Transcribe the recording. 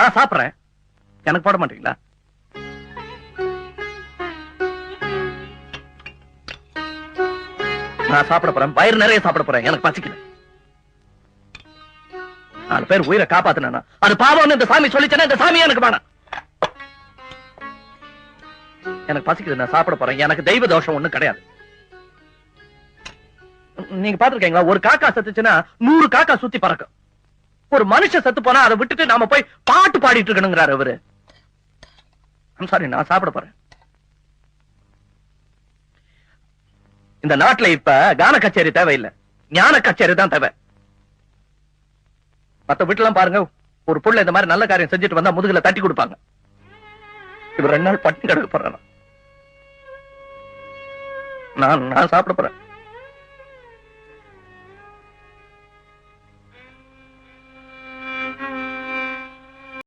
நான் சாப்பிடுறேன், எனக்கு போட மாட்டீங்களா? நான் சாப்பிட போறேன், வயிறு நிறைய சாப்பிட போறேன், எனக்கு பசிக்கல. 4 பேர் உயிரை காப்பாத்தினா அது பாவம்னு இந்த சாமி சொல்லிச்சேன்னா இந்த சாமி எனக்கு வேணாம். எனக்கு பசிக்குது, நான் சாப்பிட போறேன். எனக்கு தெய்வ தோஷம் ஒண்ணும் கிடையாது. நீங்க பாத்துருக்கீங்களா, ஒரு காக்கா செத்துச்சுன்னா 100 காக்கா சுத்தி பறக்கும். ஒரு மனுஷன் செத்து போனா அதை விட்டுட்டு நாம போய் பாட்டு பாடிட்டு இருக்கணுங்கிறாரு அவரு. சாரி, நான் சாப்பிட போறேன். இந்த நாட்டுல இப்ப கான கச்சேரி தேவையில்லை, ஞான கச்சேரி தான் தேவை. மத்த வீட்டுலாம் பாருங்க, ஒரு புள்ள இந்த மாதிரி நல்ல காரியம் செஞ்சுட்டு வந்தா முதுகுல தட்டி கொடுப்பாங்க. இவர் 2 நாள் பட்டினி கிடக்க போறான். நான் சாப்பிட போறேன்.